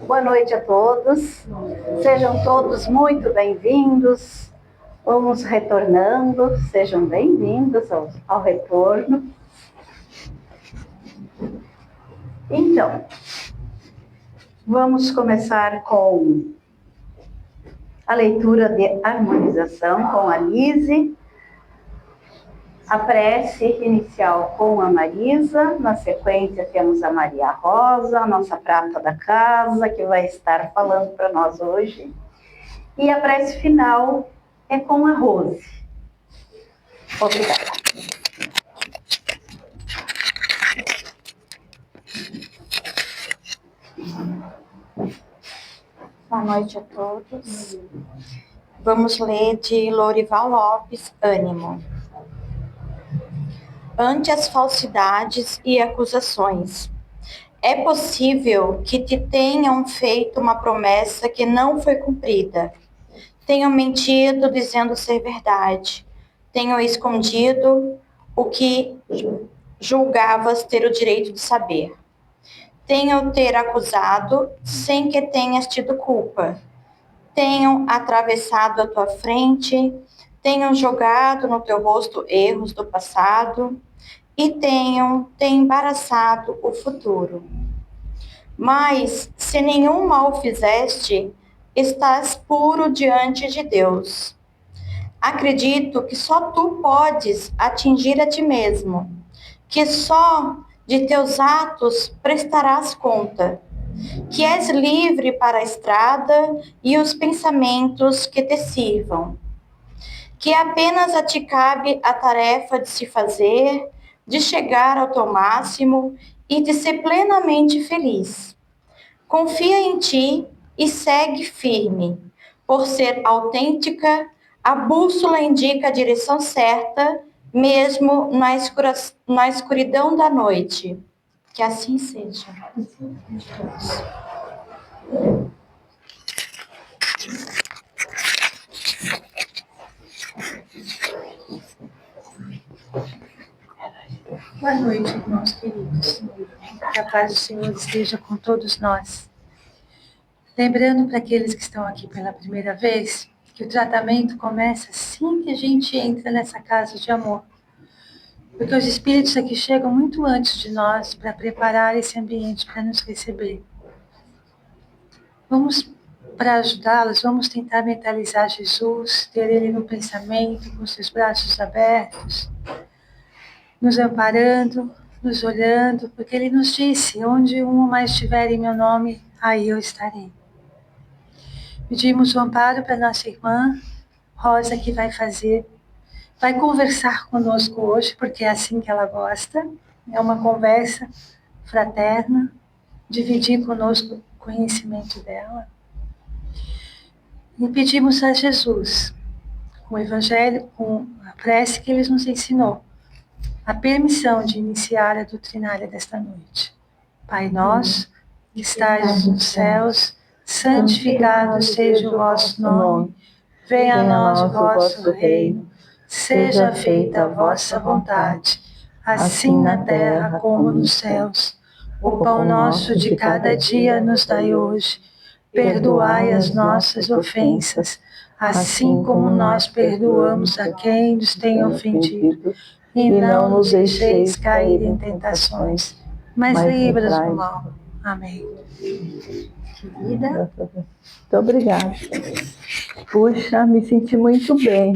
Boa noite a todos. Sejam todos muito bem-vindos. Vamos retornando. Sejam bem-vindos ao retorno. Então, vamos começar com a leitura de harmonização com a Lise, a prece inicial com a Marisa, na sequência temos a Maria Rosa, a nossa prata da casa, que vai estar falando para nós hoje, e a prece final é com a Rose. Obrigada. Boa noite a todos. Vamos ler de Lorival Lopes, Ânimo. Ante as falsidades e acusações, é possível que te tenham feito uma promessa que não foi cumprida. Tenham mentido dizendo ser verdade. Tenham escondido o que julgavas ter o direito de saber. Tenham ter acusado sem que tenhas tido culpa. Tenham atravessado a tua frente, tenham jogado no teu rosto erros do passado e tenham te embaraçado o futuro. Mas, se nenhum mal fizeste, estás puro diante de Deus. Acredito que só tu podes atingir a ti mesmo, que só de teus atos prestarás conta, que és livre para a estrada e os pensamentos que te sirvam, que apenas a ti cabe a tarefa de se fazer, de chegar ao teu máximo e de ser plenamente feliz. Confia em ti e segue firme. Por ser autêntica, a bússola indica a direção certa, mesmo na escuridão da noite. Que assim seja. Boa noite, irmãos queridos. Que a paz do Senhor esteja com todos nós. Lembrando para aqueles que estão aqui pela primeira vez, que o tratamento começa assim que a gente entra nessa casa de amor. Porque os espíritos aqui chegam muito antes de nós para preparar esse ambiente para nos receber. Para ajudá-los, vamos tentar mentalizar Jesus, ter Ele no pensamento, com seus braços abertos, nos amparando, nos olhando, porque Ele nos disse, onde um ou mais estiver em meu nome, aí eu estarei. Pedimos o amparo para nossa irmã Rosa, que vai conversar conosco hoje, porque é assim que ela gosta, é uma conversa fraterna, dividir conosco o conhecimento dela. E pedimos a Jesus, com o Evangelho, com a prece que Ele nos ensinou, a permissão de iniciar a doutrinária desta noite. Pai nosso, que estais nos céus, santificado seja o vosso nome, venha a nós o vosso reino, seja feita a vossa vontade, assim na terra como nos céus. O pão nosso de cada dia nos dai hoje, perdoai as nossas ofensas, assim como nós perdoamos a quem nos tem ofendido. E não nos deixeis cair em tentações, mas livra-nos do mal. Amém. Querida, muito obrigada. Puxa, me senti muito bem.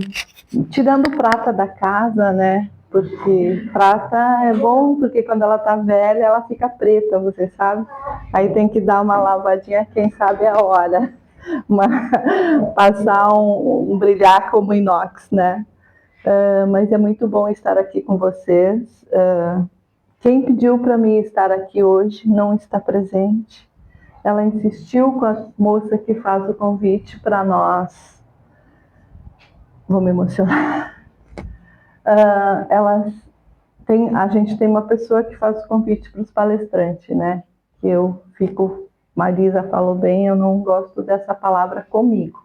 Tirando prata da casa, né? Porque prata é bom, porque quando ela tá velha, ela fica preta, você sabe? Aí tem que dar uma lavadinha, quem sabe a hora. Passar um brilhar como inox, né? Mas é muito bom estar aqui com vocês. Quem pediu para mim estar aqui hoje não está presente. Ela insistiu com a moça que faz o convite para nós. Vou me emocionar. A gente tem uma pessoa que faz o convite para os palestrantes, né? Que eu fico, Marisa falou bem, eu não gosto dessa palavra comigo.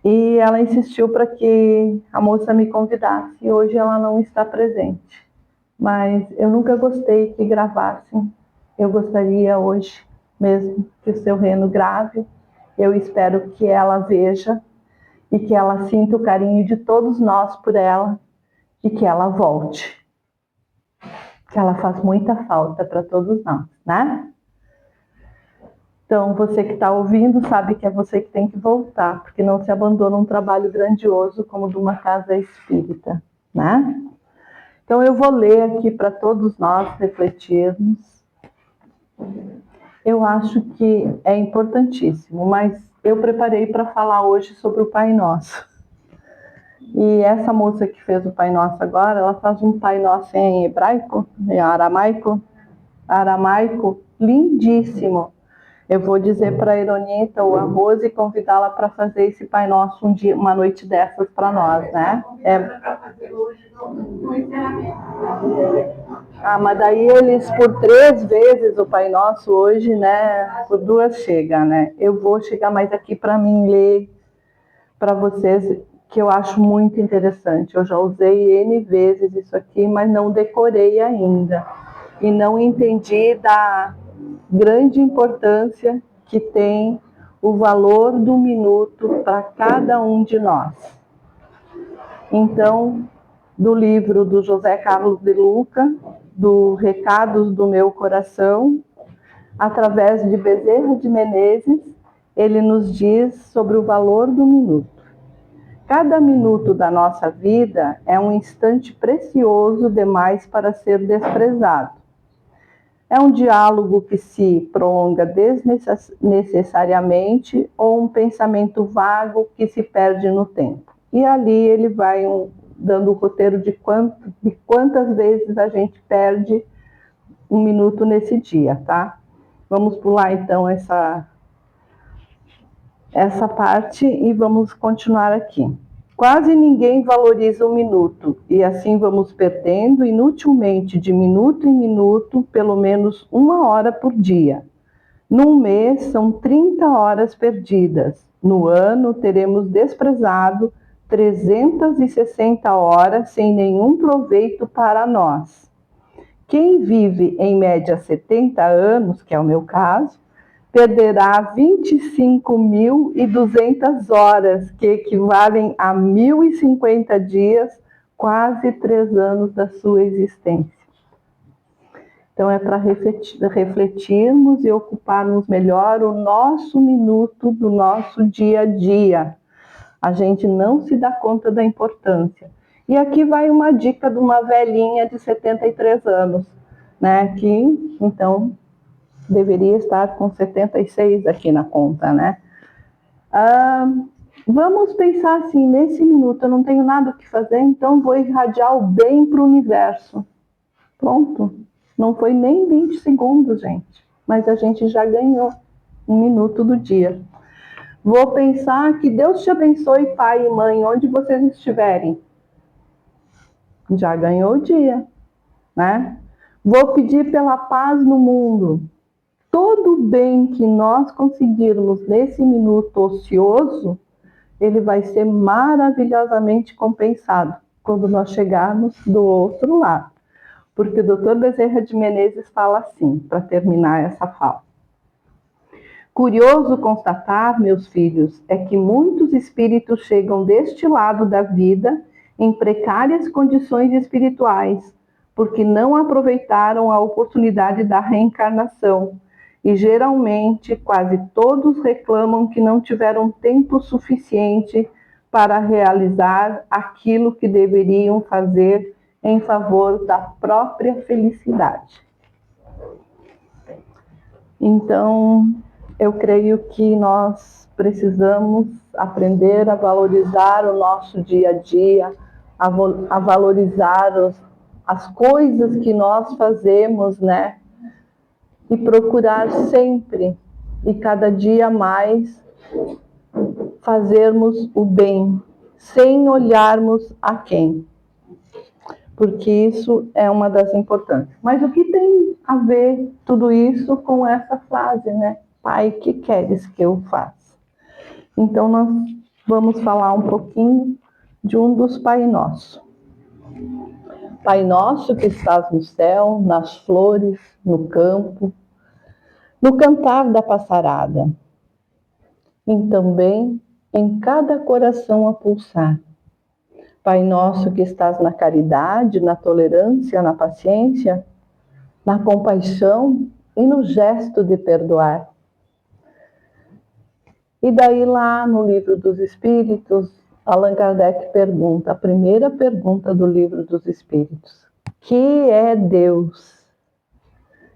E ela insistiu para que a moça me convidasse, e hoje ela não está presente. Mas eu nunca gostei que gravassem eu gostaria hoje mesmo que o seu Reno grave. Eu espero que ela veja e que ela sinta o carinho de todos nós por ela e que ela volte. Que ela faz muita falta para todos nós, né? Então, você que está ouvindo sabe que é você que tem que voltar, porque não se abandona um trabalho grandioso como de uma casa espírita, né? Então, eu vou ler aqui para todos nós refletirmos. Eu acho que é importantíssimo, mas eu preparei para falar hoje sobre o Pai Nosso. E essa moça que fez o Pai Nosso agora, ela faz um Pai Nosso em hebraico, em aramaico, lindíssimo. Eu vou dizer para a Ironita ou a Rose e convidá-la para fazer esse Pai Nosso um dia, uma noite dessas para nós, né? Mas daí eles, por 3 vezes o Pai Nosso hoje, né? Por 2 chega, né? Eu vou chegar mais aqui para mim ler para vocês, que eu acho muito interessante. Eu já usei N vezes isso aqui, mas não decorei ainda. E não entendi da grande importância que tem o valor do minuto para cada um de nós. Então, do livro do José Carlos de Luca, do Recados do Meu Coração, através de Bezerra de Menezes, ele nos diz sobre o valor do minuto. Cada minuto da nossa vida é um instante precioso demais para ser desprezado. É um diálogo que se prolonga desnecessariamente ou um pensamento vago que se perde no tempo. E ali ele vai dando o roteiro de quantas vezes a gente perde um minuto nesse dia, tá? Vamos pular então essa parte e vamos continuar aqui. Quase ninguém valoriza o minuto, e assim vamos perdendo inutilmente de minuto em minuto, pelo menos 1 hora por dia. Num mês são 30 horas perdidas. No ano teremos desprezado 360 horas sem nenhum proveito para nós. Quem vive em média 70 anos, que é o meu caso, perderá 25.200 horas, que equivalem a 1.050 dias, quase 3 anos da sua existência. Então é para refletirmos e ocuparmos melhor o nosso minuto do nosso dia a dia. A gente não se dá conta da importância. E aqui vai uma dica de uma velhinha de 73 anos, né, que então deveria estar com 76 aqui na conta, né? Vamos pensar assim, nesse minuto eu não tenho nada o que fazer, então vou irradiar o bem para o universo. Pronto. Não foi nem 20 segundos, gente. Mas a gente já ganhou 1 minuto do dia. Vou pensar que Deus te abençoe, pai e mãe, onde vocês estiverem. Já ganhou o dia, né? Vou pedir pela paz no mundo. Todo bem que nós conseguirmos nesse minuto ocioso, ele vai ser maravilhosamente compensado quando nós chegarmos do outro lado. Porque o Dr. Bezerra de Menezes fala assim, para terminar essa fala. Curioso constatar, meus filhos, é que muitos espíritos chegam deste lado da vida em precárias condições espirituais, porque não aproveitaram a oportunidade da reencarnação. E geralmente, quase todos reclamam que não tiveram tempo suficiente para realizar aquilo que deveriam fazer em favor da própria felicidade. Então, eu creio que nós precisamos aprender a valorizar o nosso dia a dia, a valorizar as coisas que nós fazemos, né? E procurar sempre e cada dia mais fazermos o bem, sem olharmos a quem. Porque isso é uma das importâncias. Mas o que tem a ver tudo isso com essa frase, né? Pai, que queres que eu faça? Então, nós vamos falar um pouquinho de um dos Pai Nosso. Pai Nosso que estás no céu, nas flores, no campo, no cantar da passarada, e também em cada coração a pulsar. Pai nosso que estás na caridade, na tolerância, na paciência, na compaixão e no gesto de perdoar. E daí lá no Livro dos Espíritos, Allan Kardec pergunta, a primeira pergunta do Livro dos Espíritos: que é Deus?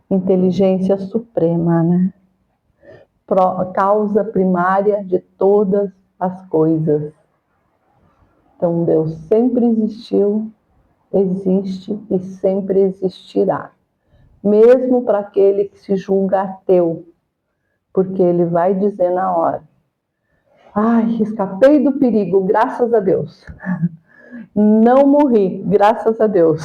Inteligência suprema, né? Causa primária de todas as coisas. Então Deus sempre existiu, existe e sempre existirá. Mesmo para aquele que se julga ateu, porque ele vai dizer na hora: ai, escapei do perigo, graças a Deus. Não morri, graças a Deus.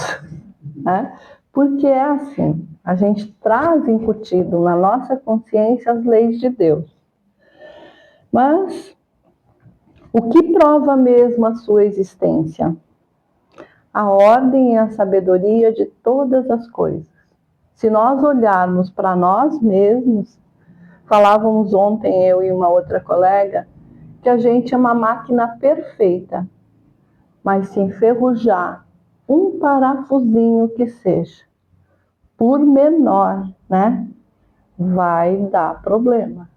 Né? Porque é assim, a gente traz incutido na nossa consciência as leis de Deus. Mas o que prova mesmo a sua existência? A ordem e a sabedoria de todas as coisas. Se nós olharmos para nós mesmos, falávamos ontem, eu e uma outra colega, que a gente é uma máquina perfeita, mas se enferrujar um parafusinho que seja, por menor, né, vai dar problema.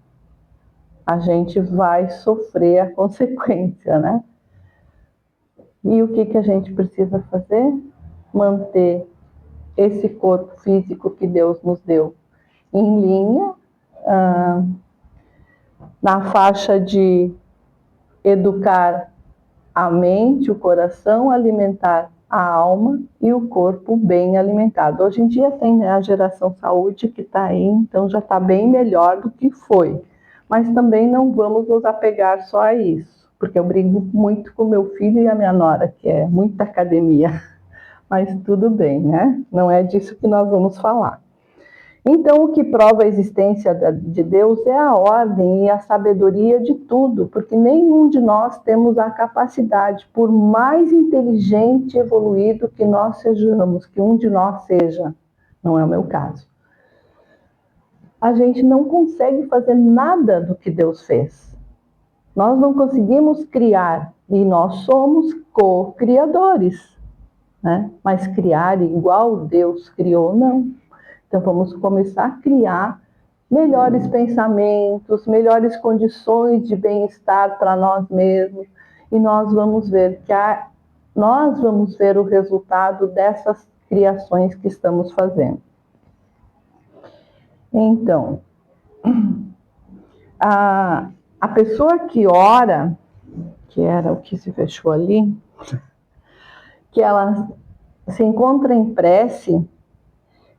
A gente vai sofrer a consequência, né? E o que a gente precisa fazer? Manter esse corpo físico que Deus nos deu em linha, na faixa de educar a mente, o coração, alimentar a alma e o corpo bem alimentado. Hoje em dia tem, né, a geração saúde que está aí, então já está bem melhor do que foi. Mas também não vamos nos apegar só a isso, porque eu brigo muito com meu filho e a minha nora, que é muita academia. Mas tudo bem, né? Não é disso que nós vamos falar. Então, o que prova a existência de Deus é a ordem e a sabedoria de tudo, porque nenhum de nós temos a capacidade, por mais inteligente e evoluído que nós sejamos, que um de nós seja, não é o meu caso, a gente não consegue fazer nada do que Deus fez. Nós não conseguimos criar, e nós somos co-criadores, né? Mas criar igual Deus criou, não. Então vamos começar a criar melhores pensamentos, melhores condições de bem-estar para nós mesmos, e nós vamos ver nós vamos ver o resultado dessas criações que estamos fazendo. Então, a pessoa que ora, que era o que se fechou ali, que ela se encontra em prece,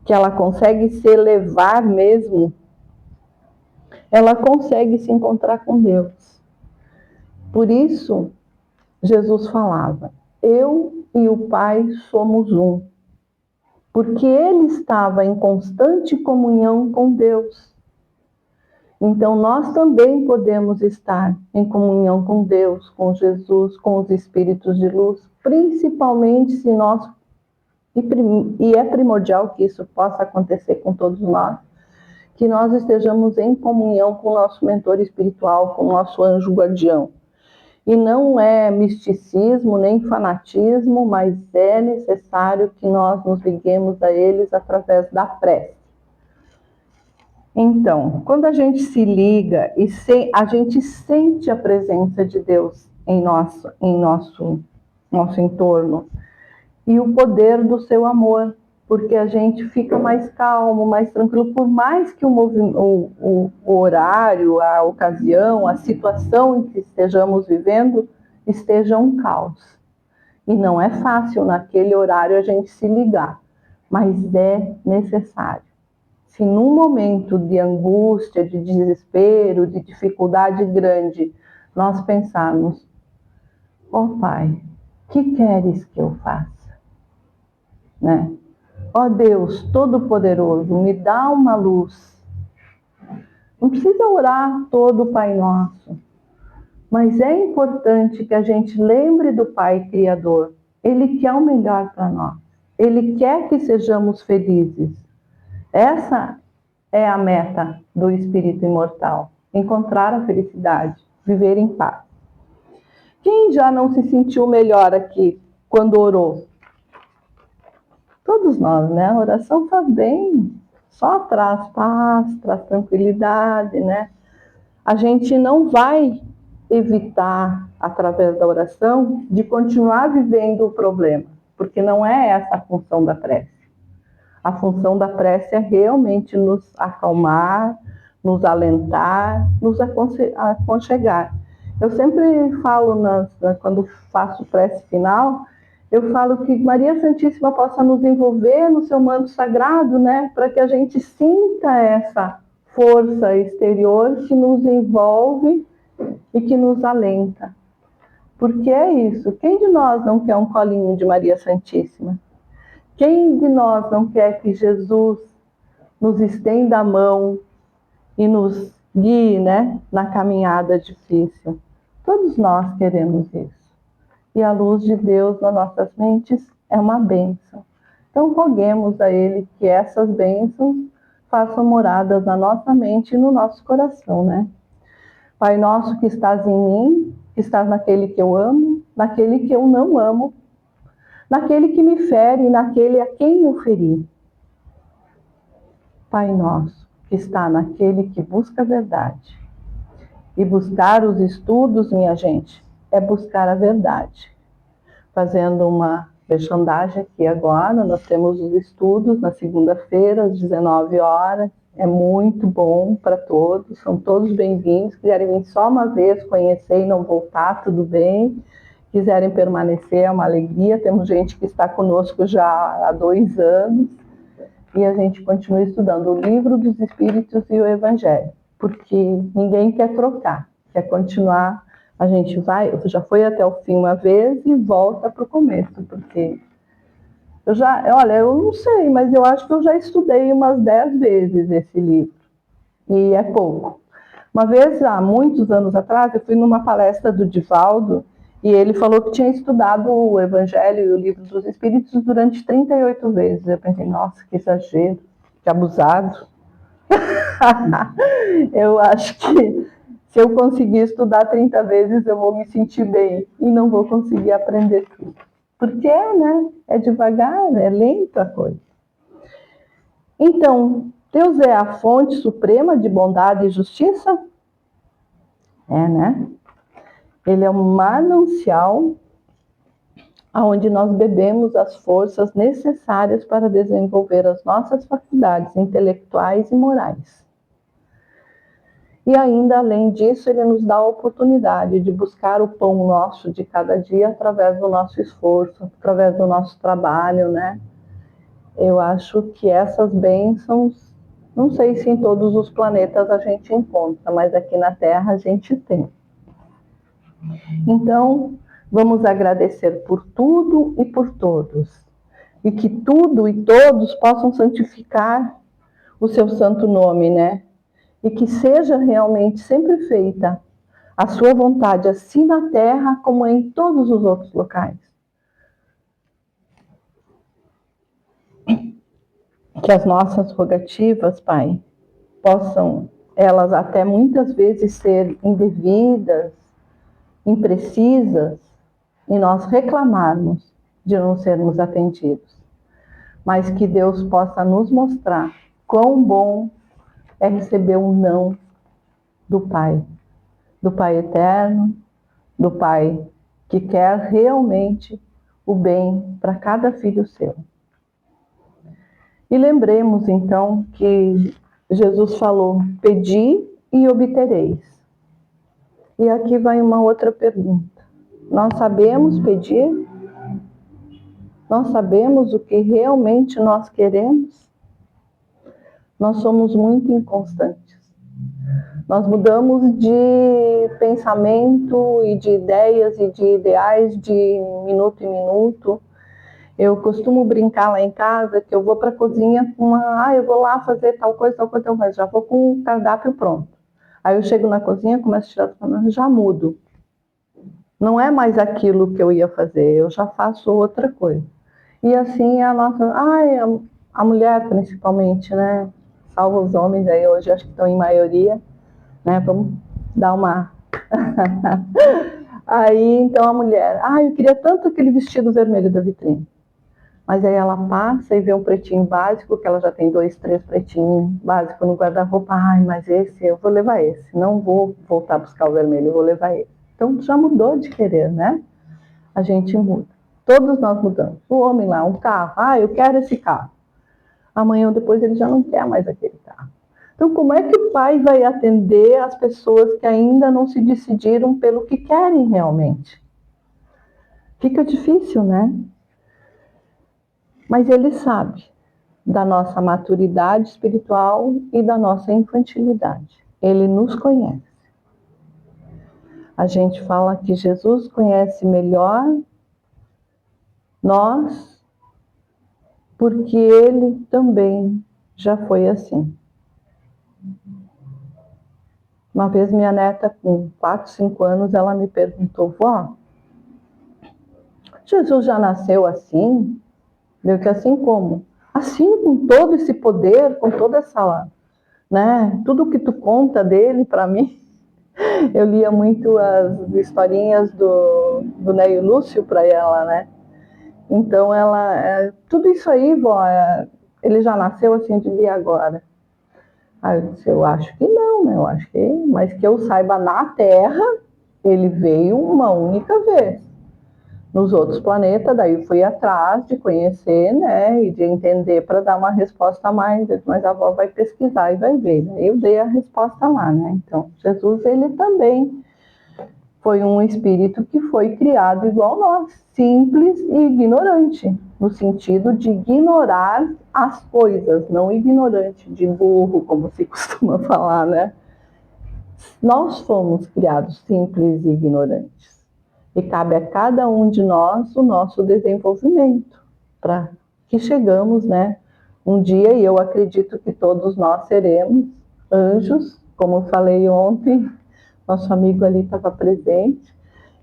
que ela consegue se elevar mesmo, ela consegue se encontrar com Deus. Por isso, Jesus falava: eu e o Pai somos um. Porque ele estava em constante comunhão com Deus. Então, nós também podemos estar em comunhão com Deus, com Jesus, com os espíritos de luz, principalmente se nós, e é primordial que isso possa acontecer com todos nós, que nós estejamos em comunhão com o nosso mentor espiritual, com o nosso anjo guardião. E não é misticismo, nem fanatismo, mas é necessário que nós nos liguemos a eles através da prece. Então, quando a gente se liga e a gente sente a presença de Deus em nosso entorno e o poder do seu amor, porque a gente fica mais calmo, mais tranquilo, por mais que o horário, a ocasião, a situação em que estejamos vivendo esteja um caos. E não é fácil naquele horário a gente se ligar, mas é necessário. Se num momento de angústia, de desespero, de dificuldade grande, nós pensarmos: ó Pai, que queres que eu faça? Né? Ó Deus Todo-Poderoso, me dá uma luz. Não precisa orar todo o Pai Nosso, mas é importante que a gente lembre do Pai Criador. Ele quer o melhor para nós. Ele quer que sejamos felizes. Essa é a meta do espírito imortal. Encontrar a felicidade, viver em paz. Quem já não se sentiu melhor aqui quando orou? Todos nós, né? A oração faz bem, só traz paz, traz tranquilidade, né? A gente não vai evitar, através da oração, de continuar vivendo o problema, porque não é essa a função da prece. A função da prece é realmente nos acalmar, nos alentar, nos aconchegar. Eu sempre falo, quando faço prece final, eu falo que Maria Santíssima possa nos envolver no seu manto sagrado, né? Para que a gente sinta essa força exterior que nos envolve e que nos alenta. Porque é isso. Quem de nós não quer um colinho de Maria Santíssima? Quem de nós não quer que Jesus nos estenda a mão e nos guie, né, na caminhada difícil? Todos nós queremos isso. E a luz de Deus nas nossas mentes é uma bênção. Então, roguemos a Ele que essas bênçãos façam moradas na nossa mente e no nosso coração, né? Pai nosso que estás em mim, que estás naquele que eu amo, naquele que eu não amo, naquele que me fere e naquele a quem eu feri. Pai nosso que está naquele que busca a verdade. E buscar os estudos, minha gente, é buscar a verdade. Fazendo uma fechandagem aqui agora, nós temos os estudos na segunda-feira, às 19 horas. É muito bom para todos, são todos bem-vindos. Quiserem vir só uma vez conhecer e não voltar, tudo bem. Quiserem permanecer, é uma alegria. Temos gente que está conosco já há 2 anos. E a gente continua estudando o Livro dos Espíritos e o Evangelho. Porque ninguém quer trocar, quer continuar. A gente já foi até o fim uma vez e volta para o começo, porque eu não sei, mas eu acho que eu já estudei umas 10 vezes esse livro, e é pouco. Uma vez, há muitos anos atrás, eu fui numa palestra do Divaldo, e ele falou que tinha estudado o Evangelho e o Livro dos Espíritos durante 38 vezes. Eu pensei, nossa, que exagero, que abusado. Eu acho que se eu conseguir estudar 30 vezes, eu vou me sentir bem e não vou conseguir aprender tudo. Porque né? É devagar, é lento a coisa. Então, Deus é a fonte suprema de bondade e justiça? É, né? Ele é um manancial onde nós bebemos as forças necessárias para desenvolver as nossas faculdades intelectuais e morais. E ainda, além disso, ele nos dá a oportunidade de buscar o pão nosso de cada dia através do nosso esforço, através do nosso trabalho, né? Eu acho que essas bênçãos, não sei se em todos os planetas a gente encontra, mas aqui na Terra a gente tem. Então, vamos agradecer por tudo e por todos. E que tudo e todos possam santificar o seu santo nome, né? E que seja realmente sempre feita a sua vontade, assim na terra como em todos os outros locais. Que as nossas rogativas, Pai, possam elas até muitas vezes ser indevidas, imprecisas, e nós reclamarmos de não sermos atendidos. Mas que Deus possa nos mostrar quão bom é receber um não do Pai eterno, do Pai que quer realmente o bem para cada filho seu. E lembremos então que Jesus falou, pedi e obtereis. E aqui vai uma outra pergunta. Nós sabemos pedir? Nós sabemos o que realmente nós queremos? Nós somos muito inconstantes. Nós mudamos de pensamento e de ideias e de ideais de minuto em minuto. Eu costumo brincar lá em casa que eu vou para a cozinha com eu vou lá fazer tal coisa, já vou com o cardápio pronto. Aí eu chego na cozinha, começo a tirar do forno, já mudo. Não é mais aquilo que eu ia fazer, eu já faço outra coisa. E assim a nossa, a mulher principalmente, né? salva os homens, aí hoje acho que estão em maioria, né? Vamos dar uma... Aí, então a mulher, eu queria tanto aquele vestido vermelho da vitrine. Mas aí ela passa e vê um pretinho básico, que ela já tem 2, 3 pretinhos básicos no guarda-roupa. Mas esse, eu vou levar esse. Não vou voltar a buscar o vermelho, eu vou levar esse. Então já mudou de querer, né? A gente muda. Todos nós mudamos. O homem lá, um carro. Eu quero esse carro. Amanhã ou depois ele já não quer mais aquele carro. Então como é que o pai vai atender as pessoas que ainda não se decidiram pelo que querem realmente? Fica difícil, né? Mas ele sabe da nossa maturidade espiritual e da nossa infantilidade. Ele nos conhece. A gente fala que Jesus conhece melhor nós, porque ele também já foi assim. Uma vez minha neta, com 4, 5 anos, ela me perguntou: vó, Jesus já nasceu assim? Eu que assim como? Assim, com todo esse poder, com toda essa, né? Tudo que tu conta dele para mim. Eu lia muito as historinhas do Neio Lúcio para ela, né? Então ela, tudo isso aí, vó, ele já nasceu assim de dia agora. Aí eu disse, eu acho que não, né? Eu acho que, mas que eu saiba, na Terra, ele veio uma única vez. Nos outros planetas, daí eu fui atrás de conhecer, né, e de entender para dar uma resposta a mais, mas a avó vai pesquisar e vai ver, né? Eu dei a resposta lá, né? Então, Jesus, ele também foi um espírito que foi criado igual nós, simples e ignorante, no sentido de ignorar as coisas, não ignorante de burro, como se costuma falar, né? Nós fomos criados simples e ignorantes. E cabe a cada um de nós o nosso desenvolvimento, para que chegamos, né, um dia, e eu acredito que todos nós seremos anjos, como eu falei ontem, nosso amigo ali estava presente,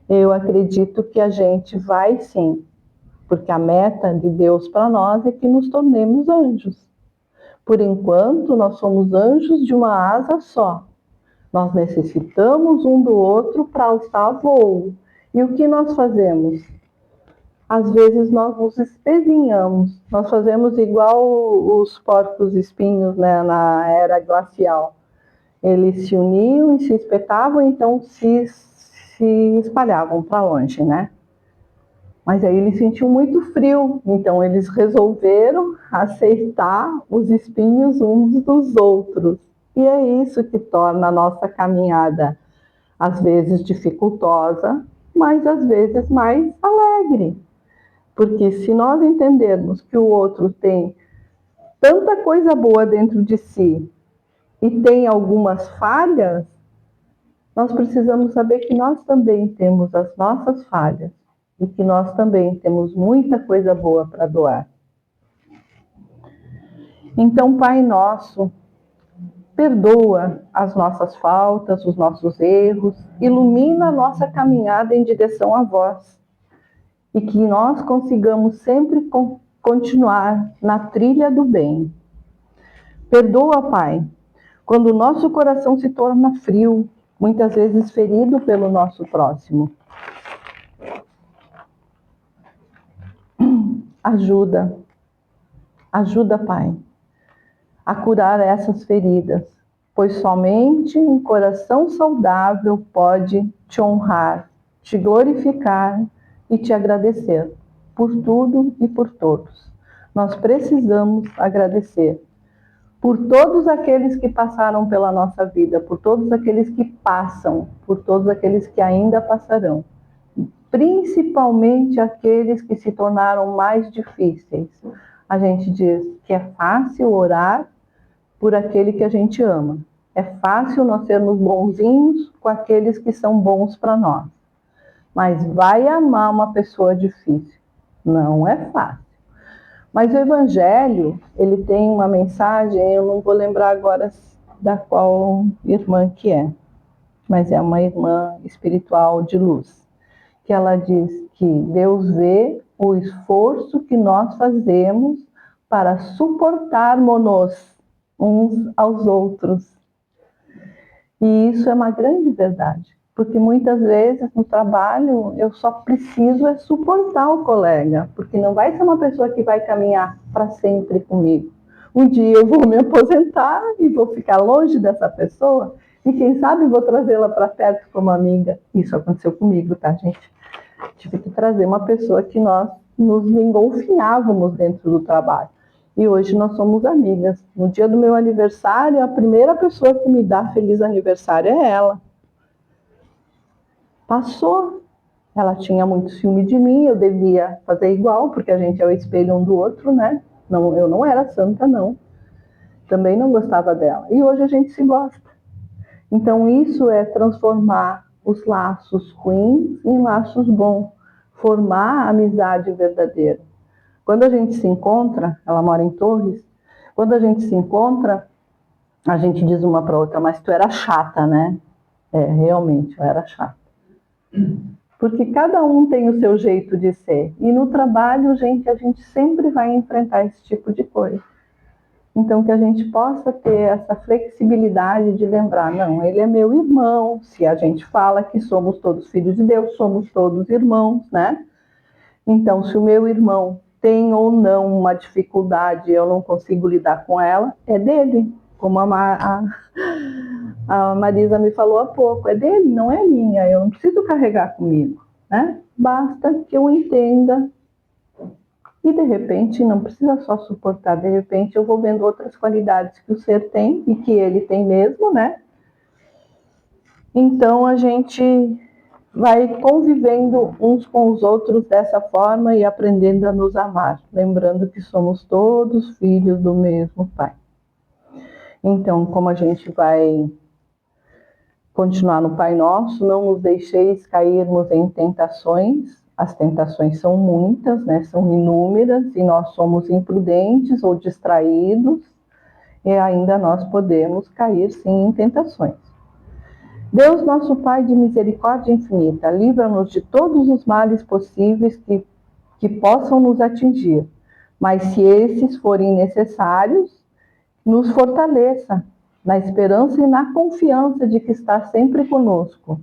eu acredito que a gente vai sim, porque a meta de Deus para nós é que nos tornemos anjos. Por enquanto, nós somos anjos de uma asa só. Nós necessitamos um do outro para alçar a voo. E o que nós fazemos? Às vezes nós nos espezinhamos, nós fazemos igual os porcos espinhos, né, na era glacial. Eles se uniam e se espetavam, então se espalhavam para longe, né? Mas aí eles sentiam muito frio, então eles resolveram aceitar os espinhos uns dos outros. E é isso que torna a nossa caminhada, às vezes dificultosa, mas às vezes mais alegre. Porque se nós entendermos que o outro tem tanta coisa boa dentro de si e tem algumas falhas, nós precisamos saber que nós também temos as nossas falhas e que nós também temos muita coisa boa para doar. Então, Pai nosso, perdoa as nossas faltas, os nossos erros, ilumina a nossa caminhada em direção a vós e que nós consigamos sempre continuar na trilha do bem. Perdoa, Pai, quando o nosso coração se torna frio, muitas vezes ferido pelo nosso próximo. Ajuda, Pai, a curar essas feridas, pois somente um coração saudável pode te honrar, te glorificar e te agradecer por tudo e por todos. Nós precisamos agradecer por todos aqueles que passaram pela nossa vida, por todos aqueles que passam, por todos aqueles que ainda passarão, principalmente aqueles que se tornaram mais difíceis. A gente diz que é fácil orar por aquele que a gente ama. É fácil nós sermos bonzinhos com aqueles que são bons para nós. Mas vai amar uma pessoa difícil? Não é fácil. Mas o Evangelho, ele tem uma mensagem, eu não vou lembrar agora da qual irmã que é, mas é uma irmã espiritual de luz, que ela diz que Deus vê o esforço que nós fazemos para suportarmos-nos uns aos outros. E isso é uma grande verdade, porque muitas vezes no trabalho eu só preciso suportar o colega, porque não vai ser uma pessoa que vai caminhar para sempre comigo. Um dia eu vou me aposentar e vou ficar longe dessa pessoa, e quem sabe vou trazê-la para perto como amiga. Isso aconteceu comigo, tá, gente? Tive que trazer uma pessoa que nós nos engolfinhávamos dentro do trabalho. E hoje nós somos amigas. No dia do meu aniversário, a primeira pessoa que me dá feliz aniversário é ela. Passou. Ela tinha muito ciúme de mim, eu devia fazer igual, porque a gente é o espelho um do outro, né? Não, eu não era santa, não. Também não gostava dela. E hoje a gente se gosta. Então isso é transformar os laços ruins em laços bons. Formar a amizade verdadeira. Quando a gente se encontra, ela mora em Torres, quando a gente se encontra, a gente diz uma para outra, mas tu era chata, né? Realmente, eu era chata. Porque cada um tem o seu jeito de ser. E no trabalho, gente, a gente sempre vai enfrentar esse tipo de coisa. Então, que a gente possa ter essa flexibilidade de lembrar, não, ele é meu irmão. Se a gente fala que somos todos filhos de Deus, somos todos irmãos, né? Então, se o meu irmão tem ou não uma dificuldade, eu não consigo lidar com ela, é dele. Como a Marisa me falou há pouco, é dele, não é minha, eu não preciso carregar comigo, né? Basta que eu entenda e, de repente, não precisa só suportar, de repente eu vou vendo outras qualidades que o ser tem e que ele tem mesmo, né? Então, a gente vai convivendo uns com os outros dessa forma e aprendendo a nos amar, lembrando que somos todos filhos do mesmo Pai. Então, como a gente vai continuar no Pai Nosso, não nos deixeis cairmos em tentações. As tentações são muitas, né? São inúmeras, e nós somos imprudentes ou distraídos, e ainda nós podemos cair sim em tentações. Deus, nosso Pai de misericórdia infinita, livra-nos de todos os males possíveis que possam nos atingir, mas se esses forem necessários, nos fortaleça na esperança e na confiança de que está sempre conosco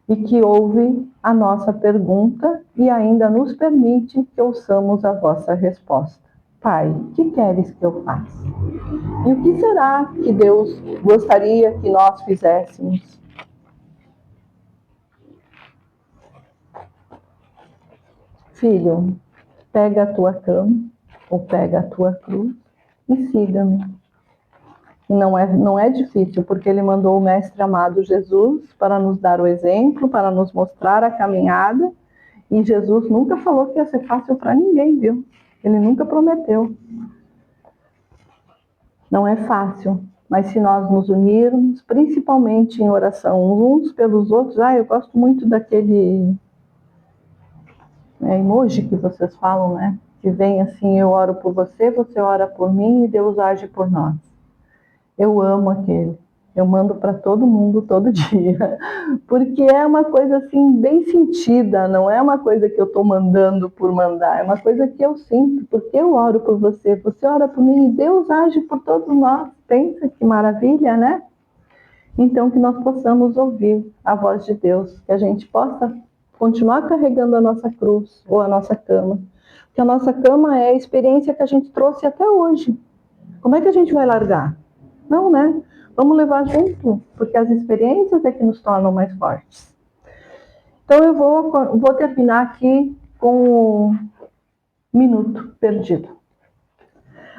e que ouve a nossa pergunta e ainda nos permite que ouçamos a vossa resposta. Pai, que queres que eu faça? E o que será que Deus gostaria que nós fizéssemos? Filho, pega a tua cama ou pega a tua cruz e siga-me. E não é difícil, porque ele mandou o Mestre amado Jesus para nos dar o exemplo, para nos mostrar a caminhada. E Jesus nunca falou que ia ser fácil para ninguém, viu? Ele nunca prometeu. Não é fácil, mas se nós nos unirmos, principalmente em oração uns pelos outros. Eu gosto muito daquele emoji que vocês falam, né? Que vem assim, eu oro por você, você ora por mim e Deus age por nós. Eu amo aquele. Eu mando para todo mundo todo dia. Porque é uma coisa assim bem sentida, não é uma coisa que eu estou mandando por mandar, é uma coisa que eu sinto, porque eu oro por você, você ora por mim e Deus age por todos nós. Pensa que maravilha, né? Então que nós possamos ouvir a voz de Deus, que a gente possa continuar carregando a nossa cruz ou a nossa cama. Porque a nossa cama é a experiência que a gente trouxe até hoje. Como é que a gente vai largar? Não, né? Vamos levar junto, porque as experiências é que nos tornam mais fortes. Então eu vou terminar aqui com o minuto perdido.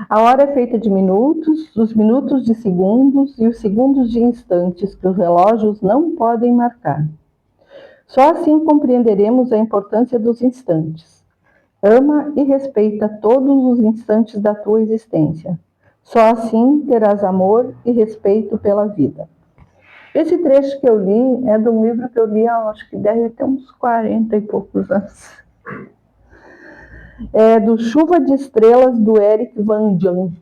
A hora é feita de minutos, os minutos de segundos e os segundos de instantes que os relógios não podem marcar. Só assim compreenderemos a importância dos instantes. Ama e respeita todos os instantes da tua existência. Só assim terás amor e respeito pela vida. Esse trecho que eu li é de um livro que eu li, acho que deve ter uns 40 e poucos anos. É do Chuva de Estrelas, do Eric Van Dien.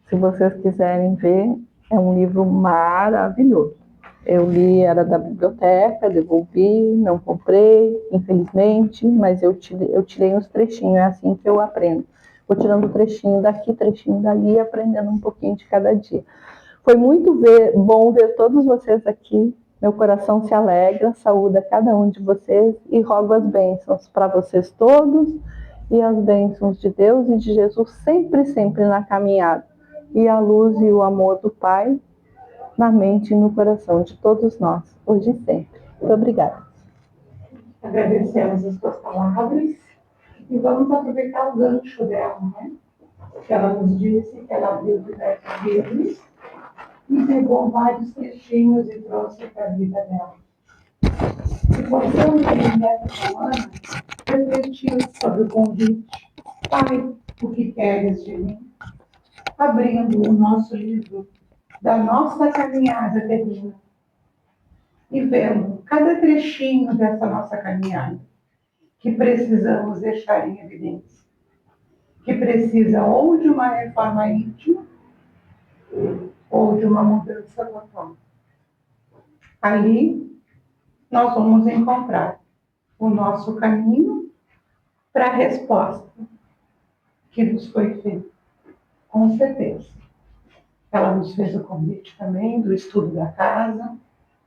Se vocês quiserem ver, é um livro maravilhoso. Eu li, era da biblioteca, devolvi, não comprei, infelizmente, mas eu tirei uns trechinhos, é assim que eu aprendo. vou tirando um trechinho daqui, trechinho dali, aprendendo um pouquinho de cada dia. Foi muito bom ver todos vocês aqui. Meu coração se alegra, saúda cada um de vocês e rogo as bênçãos para vocês todos e as bênçãos de Deus e de Jesus sempre, sempre na caminhada. E a luz e o amor do Pai na mente e no coração de todos nós, hoje e sempre. Muito obrigada. Agradecemos as suas palavras e vamos aproveitar o gancho dela, né? Que ela nos disse que ela abriu diversos livros e pegou vários trechinhos e trouxe para a vida dela. E possamos, nessa semana, refletir sobre o convite: Pai, o que queres de mim? Abrindo o nosso livro da nossa caminhada terrena e vendo cada trechinho dessa nossa caminhada que precisamos deixar em evidência, que precisa ou de uma reforma íntima ou de uma mudança total. Ali, nós vamos encontrar o nosso caminho para a resposta que nos foi feita, com certeza. Ela nos fez o convite também do estudo da casa,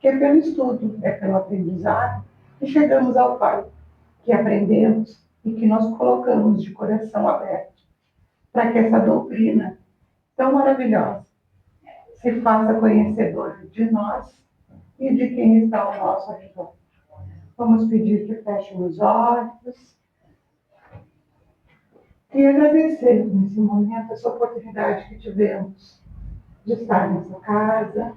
que é pelo estudo, é pelo aprendizado, que chegamos ao Pai, que aprendemos e que nós colocamos de coração aberto, para que essa doutrina tão maravilhosa se faça conhecedora de nós e de quem está ao nosso redor. Vamos pedir que fechem os olhos e agradecer nesse momento essa oportunidade que tivemos de estar nessa casa,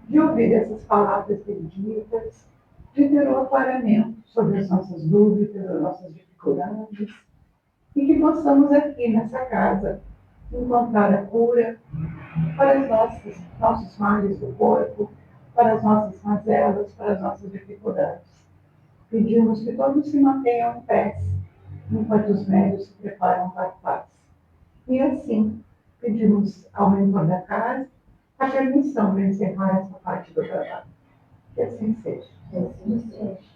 de ouvir essas palavras benditas, de ter o aclaramento sobre as nossas dúvidas, as nossas dificuldades, e que possamos aqui nessa casa encontrar a cura para os nossos males do corpo, para as nossas mazelas, para as nossas dificuldades. Pedimos que todos se mantenham em pé, enquanto os médios se preparam para a paz. E assim, pedimos ao mentor da casa a permissão de encerrar essa parte do trabalho. Que assim seja. Que assim seja.